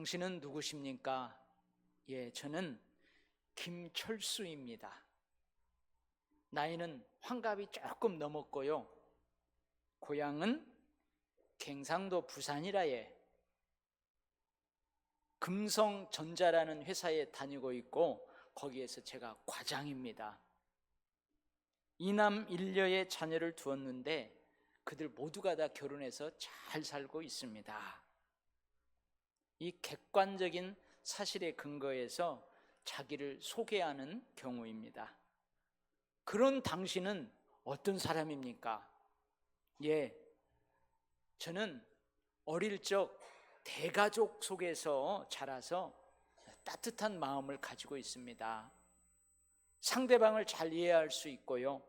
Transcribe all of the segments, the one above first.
당신은 누구십니까? 예, 저는 김철수입니다. 나이는 환갑이 조금 넘었고요. 고향은 경상도 부산이라 금성전자라는 회사에 다니고 있고 거기에서 제가 과장입니다. 이남 일녀의 자녀를 두었는데 그들 모두가 다 결혼해서 잘 살고 있습니다. 이 객관적인 사실에 근거해서 자기를 소개하는 경우입니다. 그런 당신은 어떤 사람입니까? 예, 저는 어릴 적 대가족 속에서 자라서 따뜻한 마음을 가지고 있습니다. 상대방을 잘 이해할 수 있고요.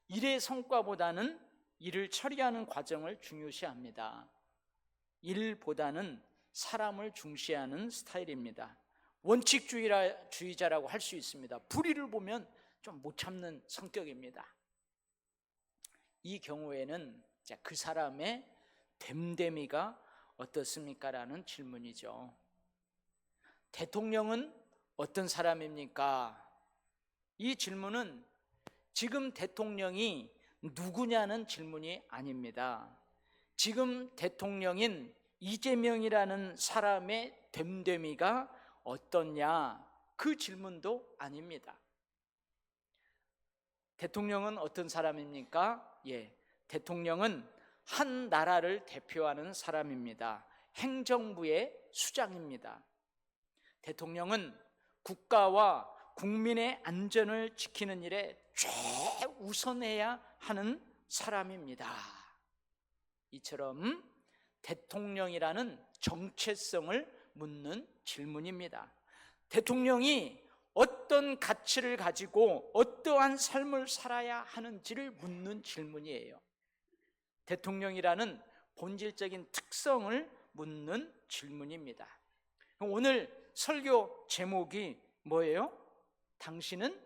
일의 성과보다는 일을 처리하는 과정을 중요시합니다. 일보다는 사람을 중시하는 스타일입니다. 원칙주의자라고 할 수 있습니다. 불의를 보면 좀 못 참는 성격입니다. 이 경우에는 그 사람의 됨됨이가 어떻습니까? 라는 질문이죠. 대통령은 어떤 사람입니까? 이 질문은 지금 대통령이 누구냐는 질문이 아닙니다. 지금 대통령인 이재명이라는 사람의 됨됨이가 어떠냐, 그 질문도 아닙니다. 대통령은 어떤 사람입니까? 예, 대통령은 한 나라를 대표하는 사람입니다. 행정부의 수장입니다. 대통령은 국가와 국민의 안전을 지키는 일에 최우선해야 하는 사람입니다. 이처럼 대통령이라는 정체성을 묻는 질문입니다. 대통령이 어떤 가치를 가지고 어떠한 삶을 살아야 하는지를 묻는 질문이에요. 대통령이라는 본질적인 특성을 묻는 질문입니다. 오늘 설교 제목이 뭐예요? 당신은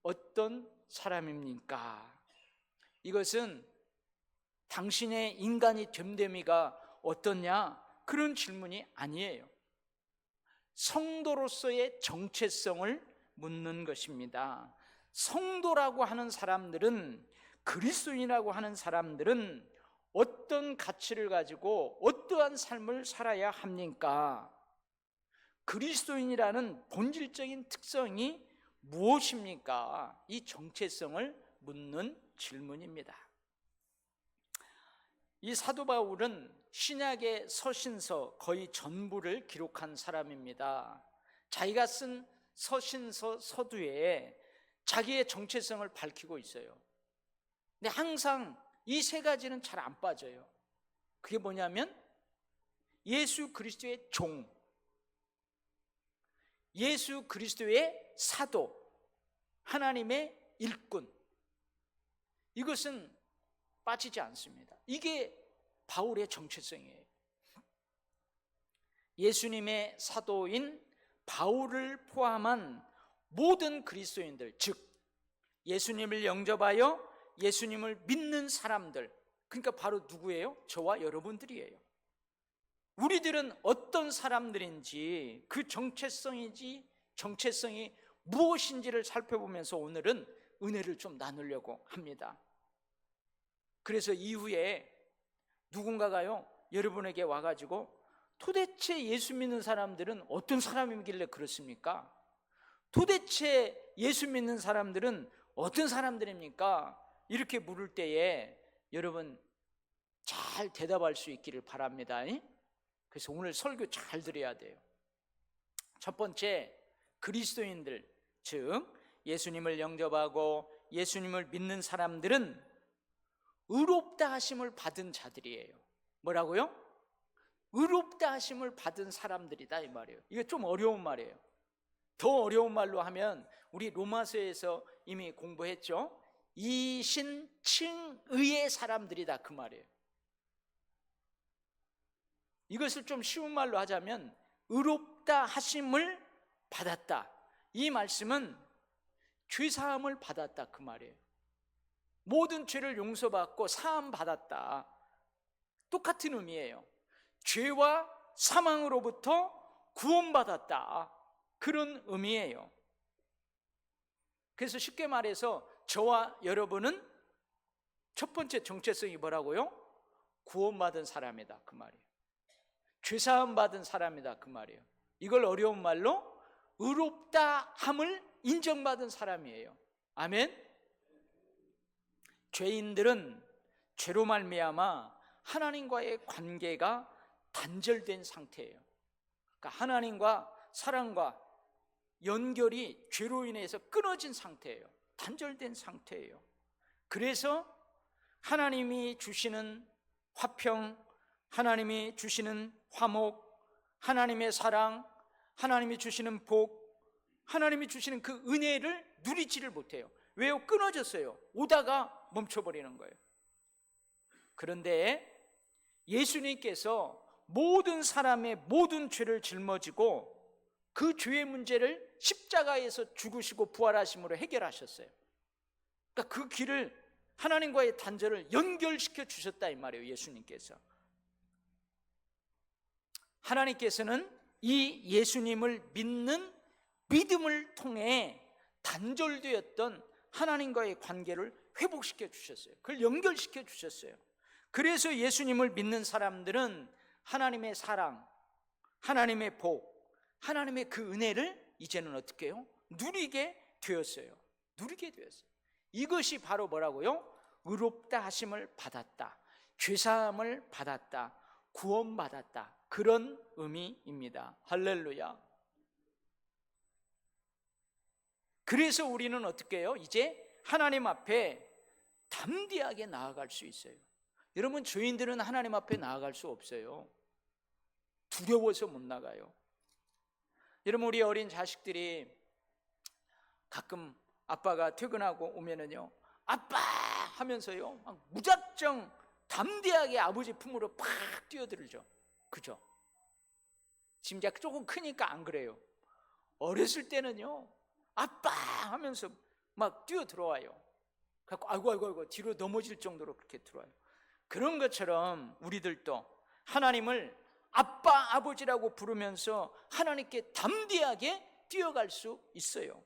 어떤 사람입니까? 이것은 당신의 인간이 됨됨이가 어떠냐, 그런 질문이 아니에요. 성도로서의 정체성을 묻는 것입니다. 성도라고 하는 사람들은, 그리스도인이라고 하는 사람들은 어떤 가치를 가지고 어떠한 삶을 살아야 합니까? 그리스도인이라는 본질적인 특성이 무엇입니까? 이 정체성을 묻는 질문입니다. 이 사도 바울은 신약의 서신서 거의 전부를 기록한 사람입니다. 자기가 쓴 서신서 서두에 자기의 정체성을 밝히고 있어요. 근데 항상 이 세 가지는 잘 안 빠져요. 그게 뭐냐면 예수 그리스도의 종, 예수 그리스도의 사도, 하나님의 일꾼, 이것은 빠지지 않습니다. 이게 바울의 정체성이에요. 예수님의 사도인 바울을 포함한 모든 그리스도인들, 즉 예수님을 영접하여 예수님을 믿는 사람들, 그러니까 바로 누구예요? 저와 여러분들이에요. 우리들은 어떤 사람들인지, 그 정체성이 무엇인지를 살펴보면서 오늘은 은혜를 좀 나누려고 합니다. 그래서 이후에 누군가가요, 여러분에게 와가지고 도대체 예수 믿는 사람들은 어떤 사람이길래 그렇습니까? 도대체 예수 믿는 사람들은 어떤 사람들입니까? 이렇게 물을 때에 여러분 잘 대답할 수 있기를 바랍니다. 그래서 오늘 설교 잘 들어야 돼요. 첫 번째, 그리스도인들, 즉 예수님을 영접하고 예수님을 믿는 사람들은 의롭다 하심을 받은 자들이에요. 뭐라고요? 의롭다 하심을 받은 사람들이다, 이 말이에요. 이게 좀 어려운 말이에요. 더 어려운 말로 하면 우리 로마서에서 이미 공부했죠. 이신칭의의 사람들이다, 그 말이에요. 이것을 좀 쉬운 말로 하자면 의롭다 하심을 받았다, 이 말씀은 죄사함을 받았다, 그 말이에요. 모든 죄를 용서받고 사함 받았다, 똑같은 의미예요. 죄와 사망으로부터 구원받았다, 그런 의미예요. 그래서 쉽게 말해서 저와 여러분은 첫 번째 정체성이 뭐라고요? 구원받은 사람이다, 그 말이에요. 죄사함 받은 사람이다, 그 말이에요. 이걸 어려운 말로 의롭다 함을 인정받은 사람이에요. 아멘. 죄인들은 죄로 말미암아 하나님과의 관계가 단절된 상태예요. 그러니까 하나님과 사랑과 연결이 죄로 인해서 끊어진 상태예요. 단절된 상태예요. 그래서 하나님이 주시는 화평, 하나님이 주시는 화목, 하나님의 사랑, 하나님이 주시는 복, 하나님이 주시는 그 은혜를 누리지를 못해요. 왜요? 끊어졌어요. 오다가 멈춰버리는 거예요. 그런데 예수님께서 모든 사람의 모든 죄를 짊어지고 그 죄의 문제를 십자가에서 죽으시고 부활하심으로 해결하셨어요. 그러니까 그 길을, 하나님과의 단절을 연결시켜 주셨다 이 말이에요. 예수님께서. 하나님께서는 이 예수님을 믿는 믿음을 통해 단절되었던 하나님과의 관계를 회복시켜 주셨어요. 그걸 연결시켜 주셨어요. 그래서 예수님을 믿는 사람들은 하나님의 사랑, 하나님의 복, 하나님의 그 은혜를 이제는 어떻게 해요? 누리게 되었어요. 누리게 되었어요. 이것이 바로 뭐라고요? 의롭다 하심을 받았다, 죄사함을 받았다, 구원받았다, 그런 의미입니다. 할렐루야. 그래서 우리는 어떻게 해요? 이제 하나님 앞에 담대하게 나아갈 수 있어요. 여러분, 죄인들은 하나님 앞에 나아갈 수 없어요. 두려워서 못 나가요. 여러분, 우리 어린 자식들이 가끔 아빠가 퇴근하고 오면은요, 아빠 하면서요, 막 무작정 담대하게 아버지 품으로 팍 뛰어들죠. 그죠? 지금 이제 조금 크니까 안 그래요. 어렸을 때는요, 아빠 하면서 막 뛰어 들어와요. 그래서 아이고 뒤로 넘어질 정도로 그렇게 들어와요. 그런 것처럼 우리들도 하나님을 아빠, 아버지라고 부르면서 하나님께 담대하게 뛰어갈 수 있어요.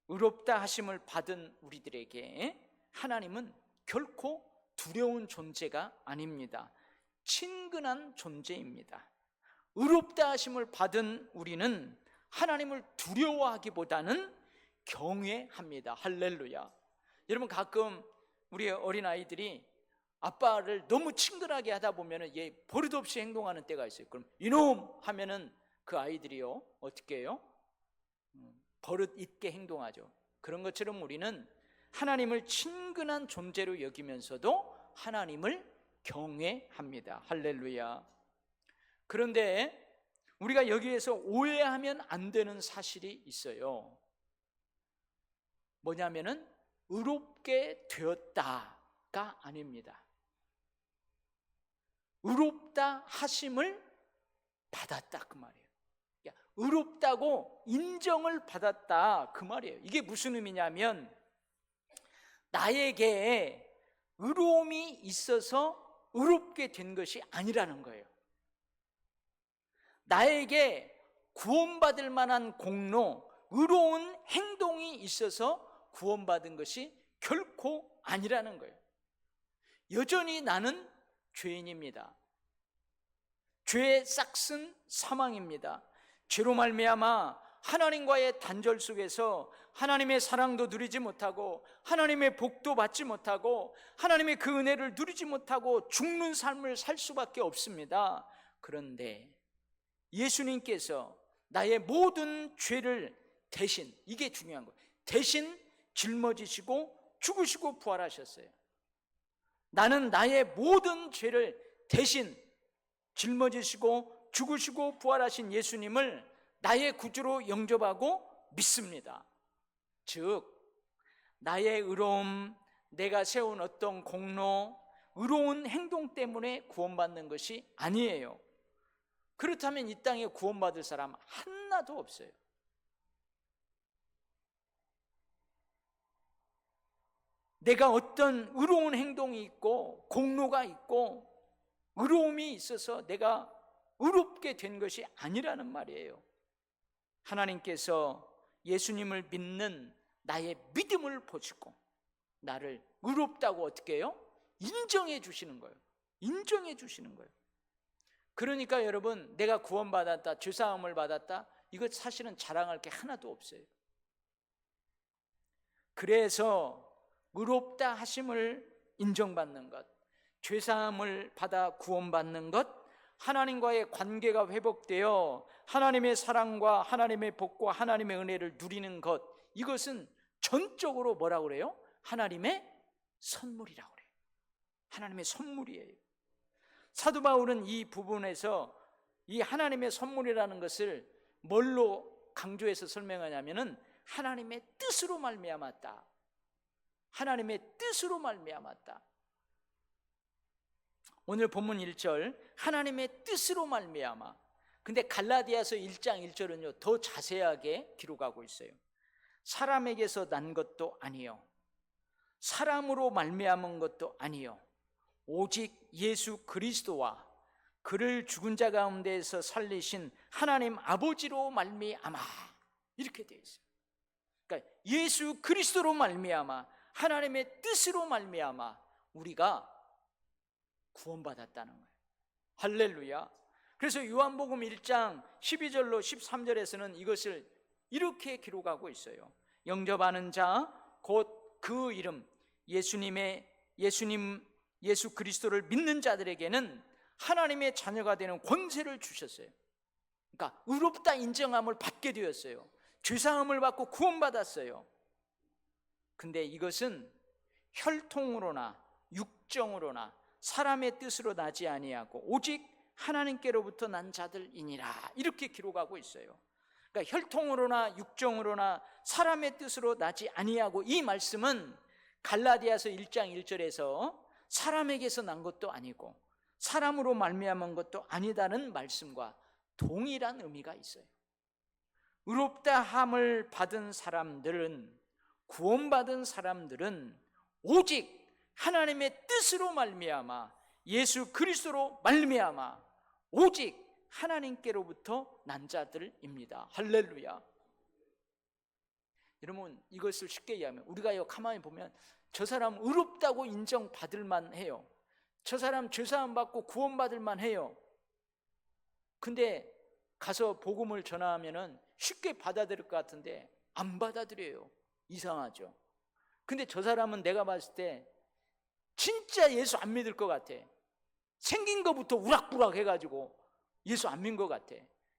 의롭다 하심을 받은 우리들에게 하나님은 결코 두려운 존재가 아닙니다. 친근한 존재입니다. 의롭다 하심을 받은 우리는 하나님을 두려워하기보다는 경외합니다. 할렐루야. 여러분, 가끔 우리 어린아이들이 아빠를 너무 친근하게 하다 보면 얘 버릇없이 행동하는 때가 있어요. 그럼 이놈 하면은 그 아이들이요, 어떻게 해요? 버릇 있게 행동하죠. 그런 것처럼 우리는 하나님을 친근한 존재로 여기면서도 하나님을 경외합니다. 할렐루야. 그런데 우리가 여기에서 오해하면 안 되는 사실이 있어요. 뭐냐면은 의롭게 되었다가 아닙니다. 의롭다 하심을 받았다, 그 말이에요. 의롭다고 인정을 받았다, 그 말이에요. 이게 무슨 의미냐면 나에게 의로움이 있어서 의롭게 된 것이 아니라는 거예요. 나에게 구원받을 만한 공로, 의로운 행동이 있어서 구원받은 것이 결코 아니라는 거예요. 여전히 나는 죄인입니다. 죄의 싹슨 사망입니다. 죄로 말미암아 하나님과의 단절 속에서 하나님의 사랑도 누리지 못하고 하나님의 복도 받지 못하고 하나님의 그 은혜를 누리지 못하고 죽는 삶을 살 수밖에 없습니다. 그런데 예수님께서 나의 모든 죄를 대신, 이게 중요한 거예요, 대신 짊어지시고 죽으시고 부활하셨어요. 나는 나의 모든 죄를 대신 짊어지시고 죽으시고 부활하신 예수님을 나의 구주로 영접하고 믿습니다. 즉 나의 의로움, 내가 세운 어떤 공로, 의로운 행동 때문에 구원받는 것이 아니에요. 그렇다면 이 땅에 구원받을 사람 하나도 없어요. 내가 어떤 의로운 행동이 있고 공로가 있고 의로움이 있어서 내가 의롭게 된 것이 아니라는 말이에요. 하나님께서 예수님을 믿는 나의 믿음을 보시고 나를 의롭다고 어떻게 해요? 인정해 주시는 거예요. 인정해 주시는 거예요. 그러니까 여러분, 내가 구원받았다, 죄사함을 받았다, 이거 사실은 자랑할 게 하나도 없어요. 그래서 의롭다 하심을 인정받는 것, 죄사함을 받아 구원받는 것, 하나님과의 관계가 회복되어 하나님의 사랑과 하나님의 복과 하나님의 은혜를 누리는 것, 이것은 전적으로 뭐라고 그래요? 하나님의 선물이라고 그래요. 하나님의 선물이에요. 사도 바울은 이 부분에서 이 하나님의 선물이라는 것을 뭘로 강조해서 설명하냐면은 하나님의 뜻으로 말미암았다. 하나님의 뜻으로 말미암았다. 오늘 본문 1절 하나님의 뜻으로 말미암아. 근데 갈라디아서 1장 1절은요 더 자세하게 기록하고 있어요. 사람에게서 난 것도 아니요, 사람으로 말미암은 것도 아니요, 오직 예수 그리스도와 그를 죽은 자 가운데에서 살리신 하나님 아버지로 말미암아. 이렇게 되어 있어요. 그러니까 예수 그리스도로 말미암아, 하나님의 뜻으로 말미암아 우리가 구원받았다는 거예요. 할렐루야. 그래서 요한복음 1장 12절로 13절에서는 이것을 이렇게 기록하고 있어요. 영접하는 자 곧 그 이름 예수 그리스도를 믿는 자들에게는 하나님의 자녀가 되는 권세를 주셨어요. 그러니까 의롭다 인정함을 받게 되었어요. 죄사함을 받고 구원받았어요. 근데 이것은 혈통으로나 육정으로나 사람의 뜻으로 나지 아니하고 오직 하나님께로부터 난 자들이니라, 이렇게 기록하고 있어요. 그러니까 혈통으로나 육정으로나 사람의 뜻으로 나지 아니하고, 이 말씀은 갈라디아서 1장 1절에서 사람에게서 난 것도 아니고 사람으로 말미암은 것도 아니다는 말씀과 동일한 의미가 있어요. 의롭다 함을 받은 사람들은, 구원받은 사람들은 오직 하나님의 뜻으로 말미암아 예수 그리스도로 말미암아 오직 하나님께로부터 난 자들입니다. 할렐루야. 여러분, 이것을 쉽게 이해하면 우리가 가만히 보면 저 사람 의롭다고 인정받을 만해요. 저 사람 죄사함 받고 구원받을 만해요. 근데 가서 복음을 전하면은 쉽게 받아들일 것 같은데 안 받아들여요. 이상하죠. 근데 저 사람은 내가 봤을 때 진짜 예수 안 믿을 것 같아. 생긴 것부터 우락부락 해가지고 예수 안 믿는 것 같아.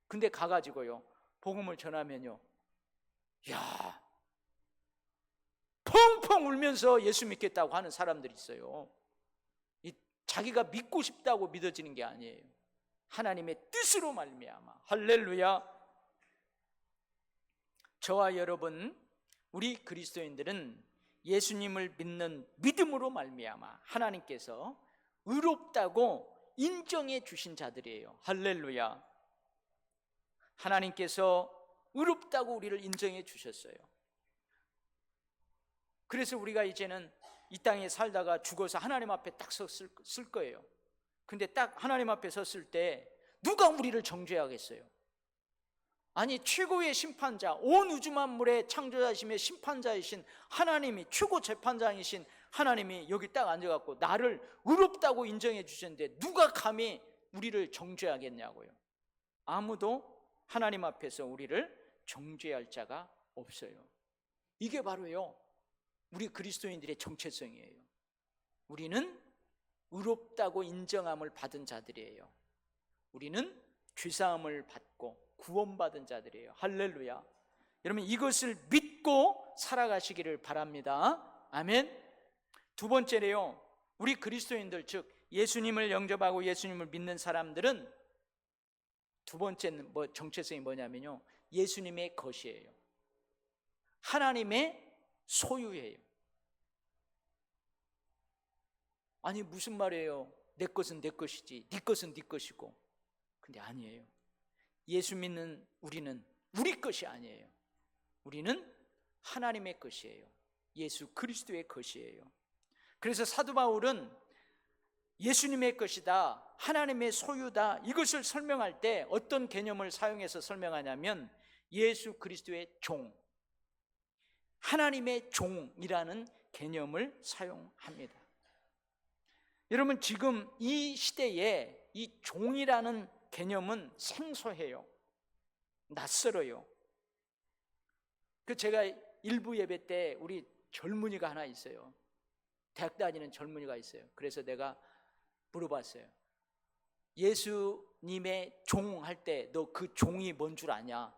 근데 가가지고요 복음을 전하면요, 야, 펑펑 울면서 예수 믿겠다고 하는 사람들이 있어요. 자기가 믿고 싶다고 믿어지는 게 아니에요. 하나님의 뜻으로 말미암아. 할렐루야. 저와 여러분, 우리 그리스도인들은 예수님을 믿는 믿음으로 말미암아 하나님께서 의롭다고 인정해 주신 자들이에요. 할렐루야. 하나님께서 의롭다고 우리를 인정해 주셨어요. 그래서 우리가 이제는 이 땅에 살다가 죽어서 하나님 앞에 딱 섰을 거예요. 근데 딱 하나님 앞에 섰을 때 누가 우리를 정죄하겠어요? 아니, 최고의 심판자, 온 우주 만물의 창조자이심의 심판자이신 하나님이, 최고 재판장이신 하나님이 여기 딱 앉아갖고 나를 의롭다고 인정해 주셨는데 누가 감히 우리를 정죄하겠냐고요. 아무도 하나님 앞에서 우리를 정죄할 자가 없어요. 이게 바로요 우리 그리스도인들의 정체성이에요. 우리는 의롭다고 인정함을 받은 자들이에요. 우리는 죄사함을 받고 구원받은 자들이에요. 할렐루야. 여러분, 이것을 믿고 살아가시기를 바랍니다. 아멘. 두 번째로요, 우리 그리스도인들, 즉 예수님을 영접하고 예수님을 믿는 사람들은 두 번째는 정체성이 뭐냐면요, 예수님의 것이에요. 하나님의 소유예요. 아니, 무슨 말이에요? 내 것은 내 것이지 네 것은 네 것이고. 근데 아니에요. 예수 믿는 우리는 우리 것이 아니에요. 우리는 하나님의 것이에요. 예수 그리스도의 것이에요. 그래서 사도 바울은 예수님의 것이다, 하나님의 소유다, 이것을 설명할 때 어떤 개념을 사용해서 설명하냐면 예수 그리스도의 종, 하나님의 종이라는 개념을 사용합니다. 여러분, 지금 이 시대에 이 종이라는 개념은 생소해요. 낯설어요. 제가 일부 예배 때 우리 젊은이가 하나 있어요. 대학 다니는 젊은이가 있어요. 그래서 내가 물어봤어요. 예수님의 종 할 때 너 그 종이 뭔 줄 아냐?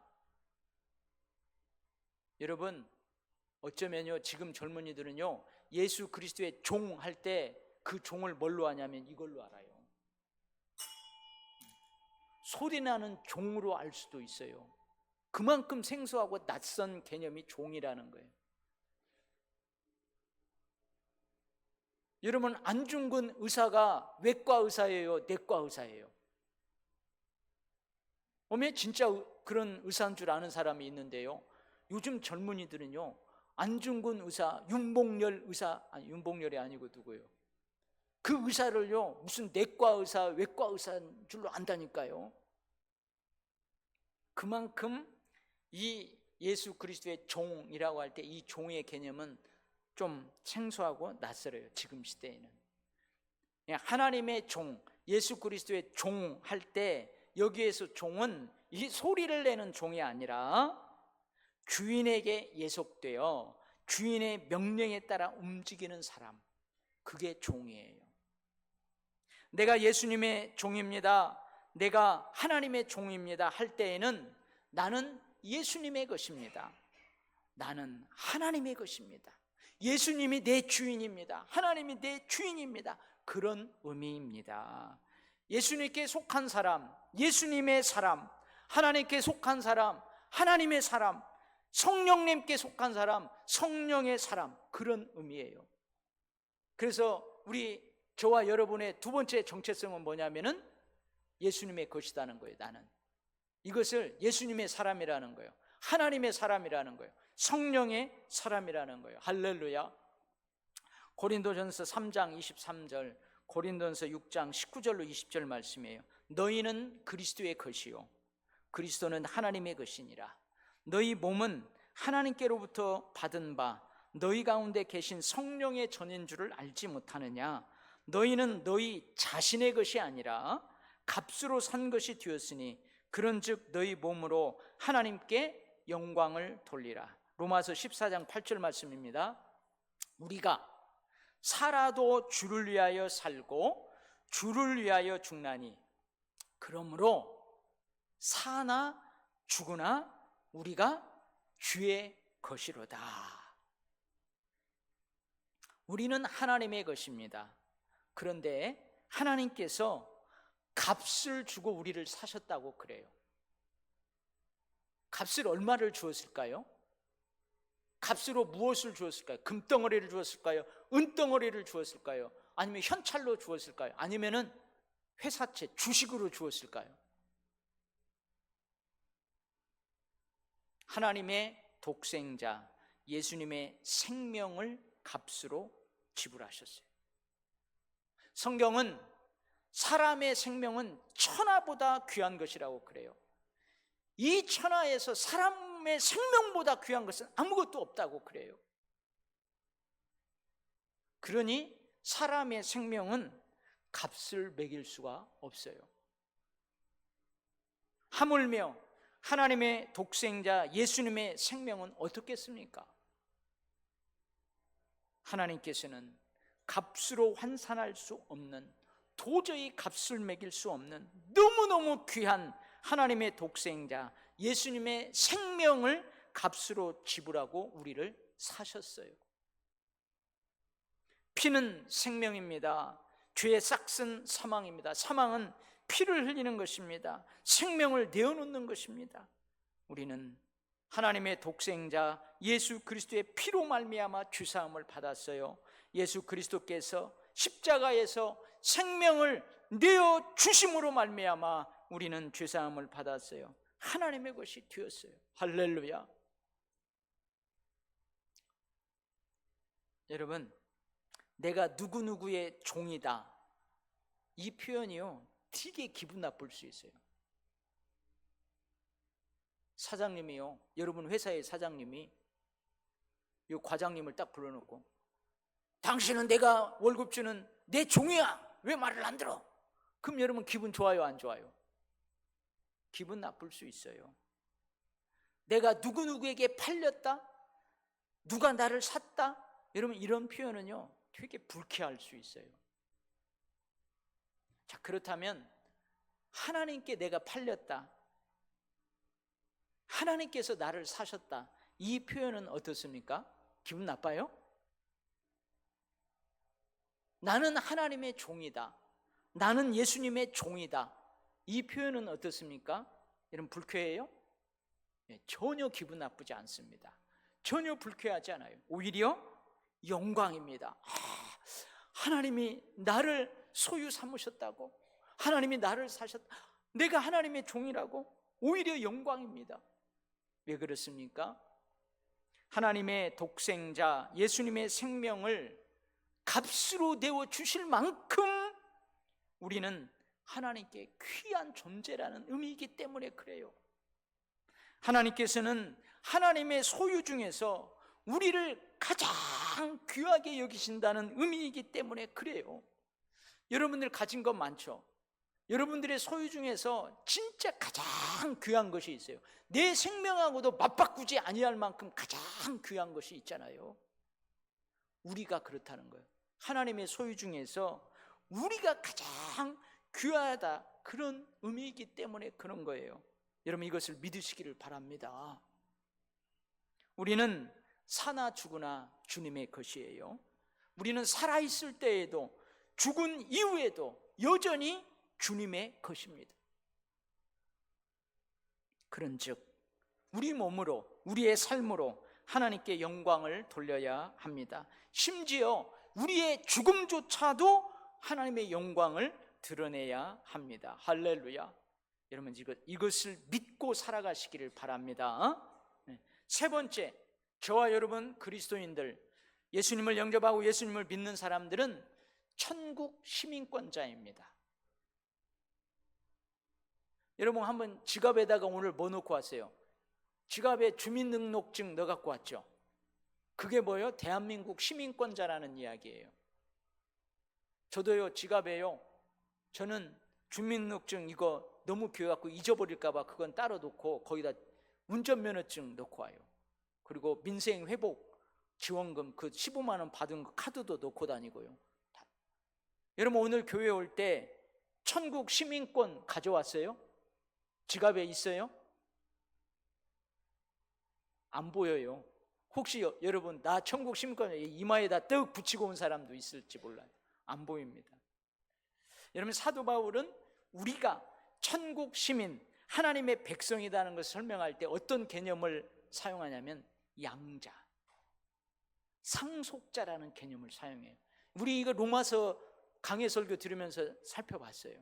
여러분, 어쩌면요, 지금 젊은이들은요, 예수 그리스도의 종 할 때 그 종을 뭘로 하냐면 이걸로 알아요. 소리나는 종으로 알 수도 있어요. 그만큼 생소하고 낯선 개념이 종이라는 거예요. 여러분, 안중근 의사가 외과 의사예요, 내과 의사예요? 진짜 그런 의사인 줄 아는 사람이 있는데요, 요즘 젊은이들은요, 안중근 의사, 윤봉열 의사, 아니 윤봉열이 아니고 누구예요? 그 의사를요 무슨 내과 의사, 외과 의사인 줄로 안다니까요. 그만큼 이 예수 그리스도의 종이라고 할 때 이 종의 개념은 좀 생소하고 낯설어요. 지금 시대에는 하나님의 종, 예수 그리스도의 종 할 때 여기에서 종은 이 소리를 내는 종이 아니라 주인에게 예속되어 주인의 명령에 따라 움직이는 사람, 그게 종이에요. 내가 예수님의 종입니다, 내가 하나님의 종입니다 할 때에는 나는 예수님의 것입니다, 나는 하나님의 것입니다, 예수님이 내 주인입니다, 하나님이 내 주인입니다, 그런 의미입니다. 예수님께 속한 사람, 예수님의 사람, 하나님께 속한 사람, 하나님의 사람, 성령님께 속한 사람, 성령의 사람, 그런 의미예요. 그래서 저와 여러분의 두 번째 정체성은 뭐냐면은 예수님의 것이라는 거예요. 나는 이것을 예수님의 사람이라는 거예요, 하나님의 사람이라는 거예요, 성령의 사람이라는 거예요. 할렐루야. 고린도전서 3장 23절, 고린도전서 6장 19절로 20절 말씀이에요. 너희는 그리스도의 것이요 그리스도는 하나님의 것이니라. 너희 몸은 하나님께로부터 받은 바 너희 가운데 계신 성령의 전인 줄을 알지 못하느냐? 너희는 너희 자신의 것이 아니라 값으로 산 것이 되었으니 그런즉 너희 몸으로 하나님께 영광을 돌리라. 로마서 14장 8절 말씀입니다. 우리가 살아도 주를 위하여 살고 주를 위하여 죽나니 그러므로 사나 죽으나 우리가 주의 것이로다. 우리는 하나님의 것입니다. 그런데 하나님께서 값을 주고 우리를 사셨다고 그래요. 값을 얼마를 주었을까요? 값으로 무엇을 주었을까요? 금덩어리를 주었을까요? 은덩어리를 주었을까요? 아니면 현찰로 주었을까요? 아니면은 회사채, 주식으로 주었을까요? 하나님의 독생자 예수님의 생명을 값으로 지불하셨어요. 성경은 사람의 생명은 천하보다 귀한 것이라고 그래요. 이 천하에서 사람의 생명보다 귀한 것은 아무것도 없다고 그래요. 그러니 사람의 생명은 값을 매길 수가 없어요. 하물며 하나님의 독생자 예수님의 생명은 어떻겠습니까? 하나님께서는 값으로 환산할 수 없는, 도저히 값을 매길 수 없는 너무너무 귀한 하나님의 독생자 예수님의 생명을 값으로 지불하고 우리를 사셨어요. 피는 생명입니다. 죄의 싹은 사망입니다. 사망은 피를 흘리는 것입니다. 생명을 내어놓는 것입니다. 우리는 하나님의 독생자 예수 그리스도의 피로 말미암아 주사함을 받았어요. 예수 그리스도께서 십자가에서 생명을 내어 주심으로 말미암아 우리는 주사함을 받았어요. 하나님의 것이 되었어요. 할렐루야. 여러분, 내가 누구누구의 종이다, 이 표현이요, 되게 기분 나쁠 수 있어요. 사장님이요, 여러분 회사의 사장님이 이 과장님을 딱 불러놓고, 당신은 내가 월급 주는 내 종이야, 왜 말을 안 들어? 그럼 여러분 기분 좋아요, 안 좋아요? 기분 나쁠 수 있어요. 내가 누구누구에게 팔렸다, 누가 나를 샀다, 여러분 이런 표현은요 되게 불쾌할 수 있어요. 자, 그렇다면 하나님께 내가 팔렸다, 하나님께서 나를 사셨다, 이 표현은 어떻습니까? 기분 나빠요? 나는 하나님의 종이다, 나는 예수님의 종이다, 이 표현은 어떻습니까? 여러분 불쾌해요? 네, 전혀 기분 나쁘지 않습니다. 전혀 불쾌하지 않아요. 오히려 영광입니다. 하나님이 나를 소유 삼으셨다고, 하나님이 나를 사셨다, 내가 하나님의 종이라고, 오히려 영광입니다. 왜 그렇습니까? 하나님의 독생자 예수님의 생명을 값으로 내어 주실 만큼 우리는 하나님께 귀한 존재라는 의미이기 때문에 그래요. 하나님께서는 하나님의 소유 중에서 우리를 가장 귀하게 여기신다는 의미이기 때문에 그래요. 여러분들 가진 것 많죠? 여러분들의 소유 중에서 진짜 가장 귀한 것이 있어요. 내 생명하고도 맞바꾸지 아니할 만큼 가장 귀한 것이 있잖아요. 우리가 그렇다는 거예요. 하나님의 소유 중에서 우리가 가장 귀하다, 그런 의미이기 때문에 그런 거예요. 여러분 이것을 믿으시기를 바랍니다. 우리는 사나 죽으나 주님의 것이에요. 우리는 살아있을 때에도 죽은 이후에도 여전히 주님의 것입니다. 그런즉 우리 몸으로, 우리의 삶으로 하나님께 영광을 돌려야 합니다. 심지어 우리의 죽음조차도 하나님의 영광을 드러내야 합니다. 할렐루야. 여러분 이것을 믿고 살아가시기를 바랍니다. 세 번째, 저와 여러분 그리스도인들, 예수님을 영접하고 예수님을 믿는 사람들은 천국 시민권자입니다. 여러분 한번 지갑에다가 오늘 뭐 넣고 왔어요? 지갑에 주민등록증 넣어 갖고 왔죠? 그게 뭐예요? 대한민국 시민권자라는 이야기예요. 저도요, 지갑에요, 저는 주민등록증 이거 너무 귀해갖고 잊어버릴까 봐 그건 따로 놓고 거기다 운전면허증 넣고 와요. 그리고 민생회복 지원금 그 15만 원 받은 거 카드도 넣고 다니고요. 여러분 오늘 교회 올 때 천국 시민권 가져왔어요? 지갑에 있어요? 안 보여요. 혹시 여러분 나 천국 시민권 이마에다 떡 붙이고 온 사람도 있을지 몰라요. 안 보입니다. 여러분 사도 바울은 우리가 천국 시민, 하나님의 백성이라는 것을 설명할 때 어떤 개념을 사용하냐면 양자, 상속자라는 개념을 사용해요. 우리 이거 로마서 강해 설교 들으면서 살펴봤어요.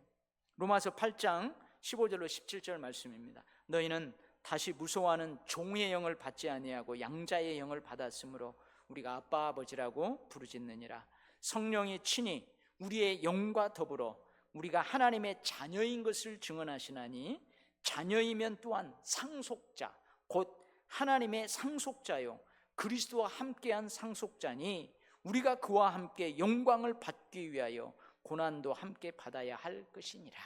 로마서 8장 15절로 17절 말씀입니다. 너희는 다시 무서워하는 종의 영을 받지 아니하고 양자의 영을 받았으므로 우리가 아빠 아버지라고 부르짖느니라. 성령이 친히 우리의 영과 더불어 우리가 하나님의 자녀인 것을 증언하시나니 자녀이면 또한 상속자, 곧 하나님의 상속자요 그리스도와 함께한 상속자니 우리가 그와 함께 영광을 받기 위하여 고난도 함께 받아야 할 것이니라.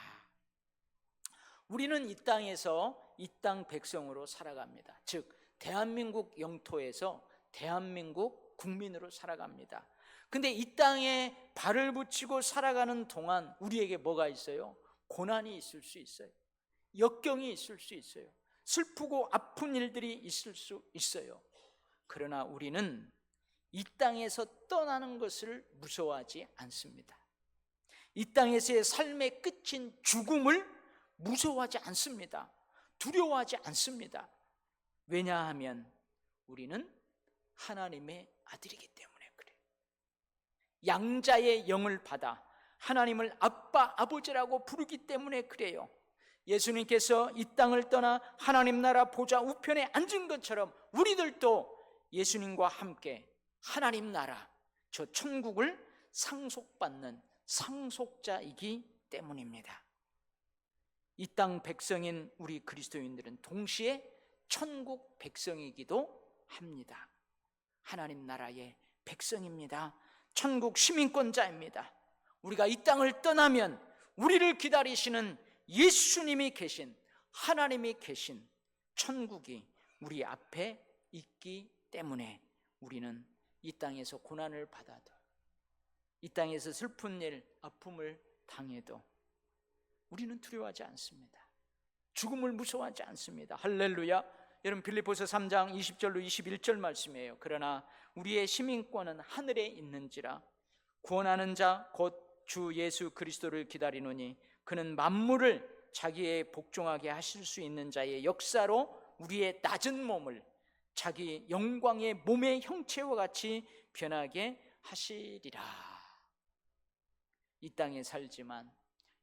우리는 이 땅에서 이 땅 백성으로 살아갑니다. 즉 대한민국 영토에서 대한민국 국민으로 살아갑니다. 근데 이 땅에 발을 붙이고 살아가는 동안 우리에게 뭐가 있어요? 고난이 있을 수 있어요. 역경이 있을 수 있어요. 슬프고 아픈 일들이 있을 수 있어요. 그러나 우리는 이 땅에서 떠나는 것을 무서워하지 않습니다. 이 땅에서의 삶의 끝인 죽음을 무서워하지 않습니다. 두려워하지 않습니다. 왜냐하면 우리는 하나님의 아들이기 때문에 그래요. 양자의 영을 받아 하나님을 아빠, 아버지라고 부르기 때문에 그래요. 예수님께서 이 땅을 떠나 하나님 나라 보좌 우편에 앉은 것처럼 우리들도 예수님과 함께 하나님 나라, 저 천국을 상속받는 상속자이기 때문입니다. 이 땅 백성인 우리 그리스도인들은 동시에 천국 백성이기도 합니다. 하나님 나라의 백성입니다. 천국 시민권자입니다. 우리가 이 땅을 떠나면 우리를 기다리시는 예수님이 계신, 하나님이 계신 천국이 우리 앞에 있기 때문에 우리는 이 땅에서 고난을 받아도, 이 땅에서 슬픈 일, 아픔을 당해도 우리는 두려워하지 않습니다. 죽음을 무서워하지 않습니다. 할렐루야. 여러분, 빌립보서 3장 20절로 21절 말씀이에요. 그러나 우리의 시민권은 하늘에 있는지라 구원하는 자 곧 주 예수 그리스도를 기다리노니 그는 만물을 자기의 복종하게 하실 수 있는 자의 역사로 우리의 낮은 몸을 자기 영광의 몸의 형체와 같이 변하게 하시리라. 이 땅에 살지만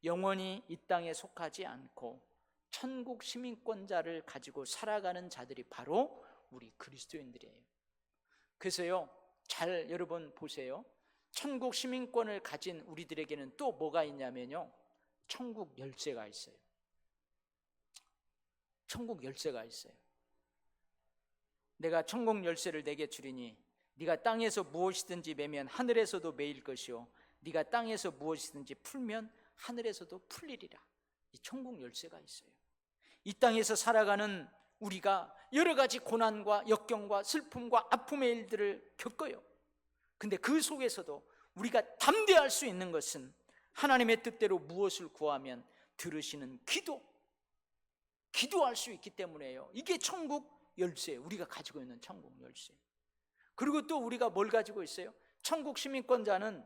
영원히 이 땅에 속하지 않고 천국 시민권자를 가지고 살아가는 자들이 바로 우리 그리스도인들이에요. 그래서요, 잘 여러분 보세요. 천국 시민권을 가진 우리들에게는 또 뭐가 있냐면요, 천국 열쇠가 있어요. 천국 열쇠가 있어요. 내가 천국 열쇠를 내게 주리니 네가 땅에서 무엇이든지 매면 하늘에서도 매일 것이요 네가 땅에서 무엇이든지 풀면 하늘에서도 풀리리라. 이 천국 열쇠가 있어요. 이 땅에서 살아가는 우리가 여러 가지 고난과 역경과 슬픔과 아픔의 일들을 겪어요. 근데 그 속에서도 우리가 담대할 수 있는 것은 하나님의 뜻대로 무엇을 구하면 들으시는 기도할 수 있기 때문에요. 이게 천국 열쇠예요. 우리가 가지고 있는 천국 열쇠. 그리고 또 우리가 뭘 가지고 있어요? 천국 시민권자는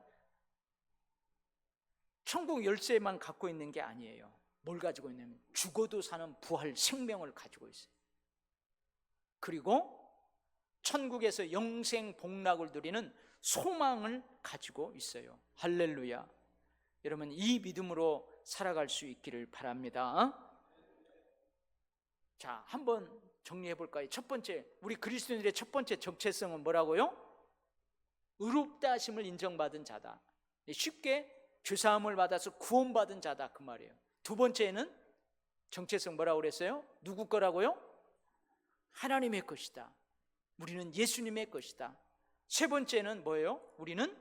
천국 열쇠만 갖고 있는 게 아니에요. 뭘 가지고 있냐면 죽어도 사는 부활 생명을 가지고 있어요. 그리고 천국에서 영생 복락을 누리는 소망을 가지고 있어요. 할렐루야. 여러분, 이 믿음으로 살아갈 수 있기를 바랍니다. 자, 한번 정리해 볼까요? 첫 번째, 우리 그리스도인들의 첫 번째 정체성은 뭐라고요? 의롭다 하심을 인정받은 자다. 쉽게 죄사함을 받아서 구원받은 자다, 그 말이에요. 두 번째는 정체성 뭐라고 그랬어요? 누구 거라고요? 하나님의 것이다. 우리는 예수님의 것이다. 세 번째는 뭐예요? 우리는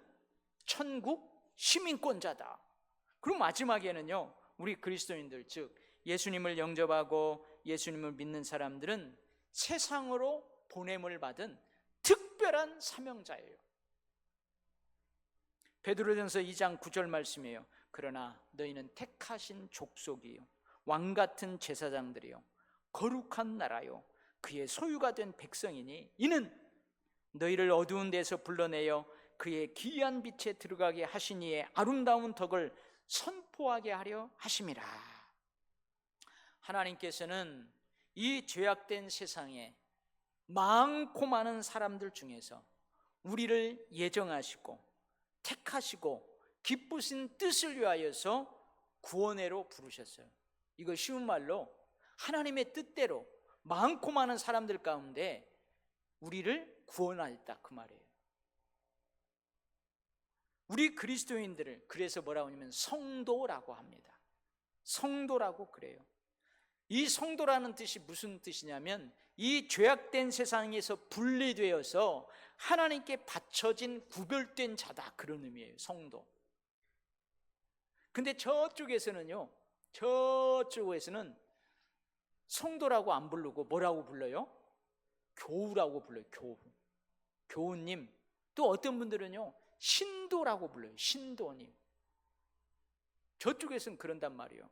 천국 시민권자다. 그리고 마지막에는요, 우리 그리스도인들, 즉 예수님을 영접하고 예수님을 믿는 사람들은 세상으로 보냄을 받은 특별한 사명자예요. 베드로전서 2장 9절 말씀이에요. 그러나 너희는 택하신 족속이요 왕같은 제사장들이요 거룩한 나라요 그의 소유가 된 백성이니 이는 너희를 어두운 데서 불러내어 그의 기이한 빛에 들어가게 하신 이의 아름다운 덕을 선포하게 하려 하심이라. 하나님께서는 이 죄악된 세상에 많고 많은 사람들 중에서 우리를 예정하시고 택하시고 기쁘신 뜻을 위하여서 구원회로 부르셨어요. 이거 쉬운 말로 하나님의 뜻대로 많고 많은 사람들 가운데 우리를 구원하였다, 그 말이에요. 우리 그리스도인들을 그래서 뭐라고 하냐면 성도라고 합니다. 성도라고 그래요. 이 성도라는 뜻이 무슨 뜻이냐면 이 죄악된 세상에서 분리되어서 하나님께 바쳐진 구별된 자다, 그런 의미예요. 성도. 근데 저쪽에서는요, 저쪽에서는 성도라고 안 부르고 뭐라고 불러요? 교우라고 불러요. 교우님. 또 어떤 분들은요 신도라고 불러요. 신도님. 저쪽에서는 그런단 말이에요.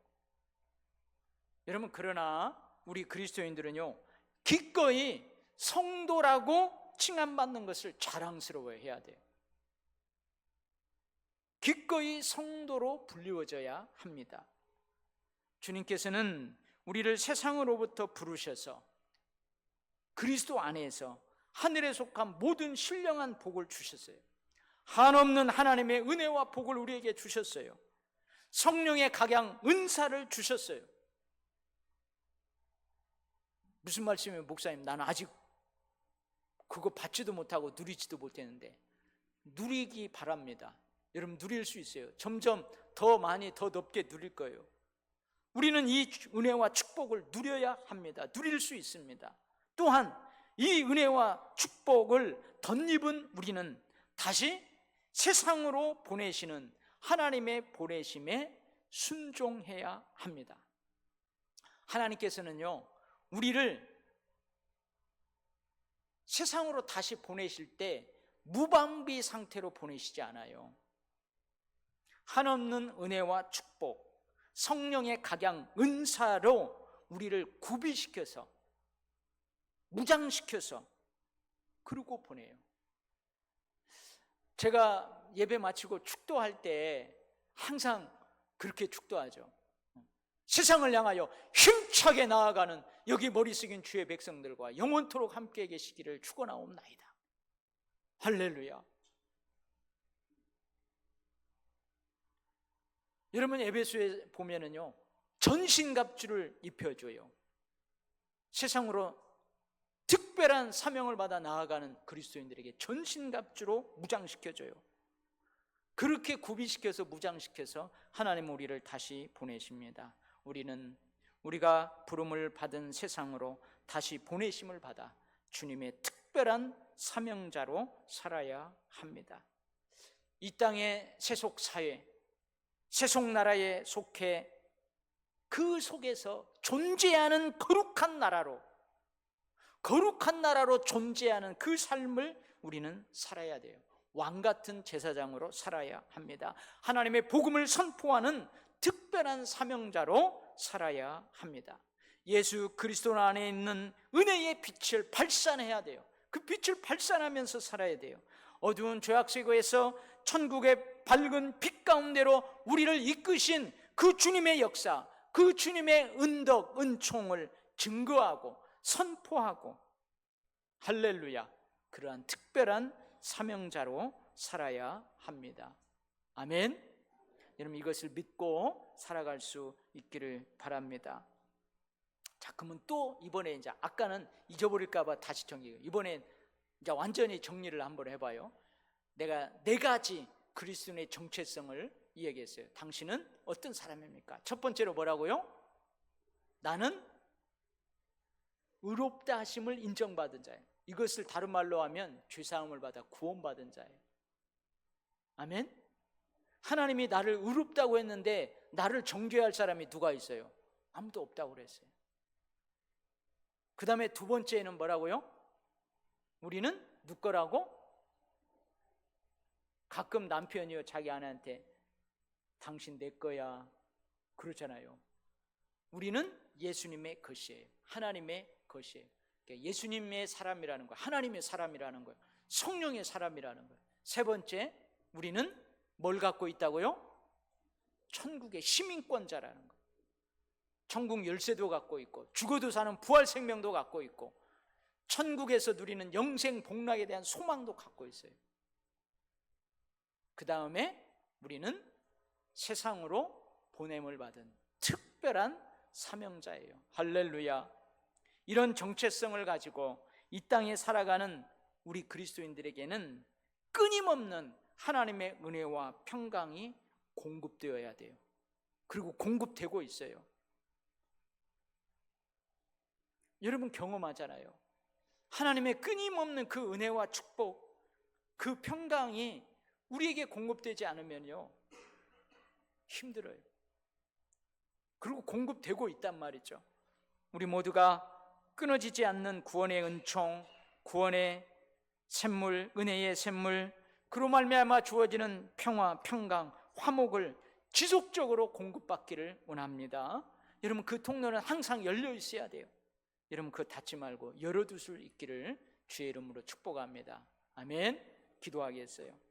여러분, 그러나 우리 그리스도인들은요 기꺼이 성도라고 칭함받는 것을 자랑스러워해야 돼요. 기꺼이 성도로 불리워져야 합니다. 주님께서는 우리를 세상으로부터 부르셔서 그리스도 안에서 하늘에 속한 모든 신령한 복을 주셨어요. 한없는 하나님의 은혜와 복을 우리에게 주셨어요. 성령의 각양 은사를 주셨어요. 무슨 말씀이에요? 목사님, 나는 아직 그거 받지도 못하고 누리지도 못했는데 누리기 바랍니다. 여러분 누릴 수 있어요. 점점 더 많이 더 높게 누릴 거예요. 우리는 이 은혜와 축복을 누려야 합니다. 누릴 수 있습니다. 또한 이 은혜와 축복을 덧입은 우리는 다시 세상으로 보내시는 하나님의 보내심에 순종해야 합니다. 하나님께서는요, 우리를 세상으로 다시 보내실 때 무방비 상태로 보내시지 않아요. 한없는 은혜와 축복, 성령의 각양, 은사로 우리를 구비시켜서, 무장시켜서 그러고 보내요. 제가 예배 마치고 축도할 때 항상 그렇게 축도하죠. 세상을 향하여 힘차게 나아가는 여기 머리 숙인 주의 백성들과 영원토록 함께 계시기를 축원하옵나이다. 할렐루야. 여러분, 에베소에 보면은요, 전신갑주를 입혀줘요. 세상으로 특별한 사명을 받아 나아가는 그리스도인들에게 전신갑주로 무장시켜줘요. 그렇게 구비시켜서 무장시켜서 하나님 우리를 다시 보내십니다. 우리는 우리가 부름을 받은 세상으로 다시 보내심을 받아 주님의 특별한 사명자로 살아야 합니다. 이 땅의 세속 사회, 세속 나라에 속해 그 속에서 존재하는 거룩한 나라로 존재하는 그 삶을 우리는 살아야 돼요. 왕같은 제사장으로 살아야 합니다. 하나님의 복음을 선포하는 특별한 사명자로 살아야 합니다. 예수 그리스도 안에 있는 은혜의 빛을 발산해야 돼요. 그 빛을 발산하면서 살아야 돼요. 어두운 죄악세계에서 천국의 밝은 빛 가운데로 우리를 이끄신 그 주님의 역사, 그 주님의 은덕, 은총을 증거하고 선포하고, 할렐루야, 그러한 특별한 사명자로 살아야 합니다. 아멘. 여러분, 이것을 믿고 살아갈 수 있기를 바랍니다. 자, 그러면 또 이번에 이제 아까는 잊어버릴까봐 다시 정리해요. 이번에 이제 완전히 정리를 한번 해봐요. 내가 4가지 그리스도인의 정체성을 이야기했어요. 당신은 어떤 사람입니까? 첫 번째로 뭐라고요? 나는 의롭다 하심을 인정받은 자예요. 이것을 다른 말로 하면 죄사함을 받아 구원받은 자예요. 아멘. 하나님이 나를 의롭다고 했는데 나를 정죄할 사람이 누가 있어요? 아무도 없다고 그랬어요. 그 다음에 두 번째는 뭐라고요? 우리는 누구 거라고? 가끔 남편이요 자기 아내한테 당신 내 거야 그러잖아요. 우리는 예수님의 것이에요. 하나님의 것이에요. 그러니까 예수님의 사람이라는 거예요. 하나님의 사람이라는 거예요. 성령의 사람이라는 거예요. 세 번째, 우리는 뭘 갖고 있다고요? 천국의 시민권자라는 거예요. 천국 열쇠도 갖고 있고, 죽어도 사는 부활 생명도 갖고 있고, 천국에서 누리는 영생 복락에 대한 소망도 갖고 있어요. 그 다음에 우리는 세상으로 보냄을 받은 특별한 사명자예요. 할렐루야. 이런 정체성을 가지고 이 땅에 살아가는 우리 그리스도인들에게는 끊임없는 하나님의 은혜와 평강이 공급되어야 돼요. 그리고 공급되고 있어요. 여러분 경험하잖아요. 하나님의 끊임없는 그 은혜와 축복, 그 평강이 우리에게 공급되지 않으면요 힘들어요. 그리고 공급되고 있단 말이죠. 우리 모두가 끊어지지 않는 구원의 은총, 구원의 샘물, 은혜의 샘물, 그로 말미암아 주어지는 평화, 평강, 화목을 지속적으로 공급받기를 원합니다. 여러분 그 통로는 항상 열려 있어야 돼요. 여러분 그거 닫지 말고 열어둘 수 있기를 주의 이름으로 축복합니다. 아멘. 기도하겠어요.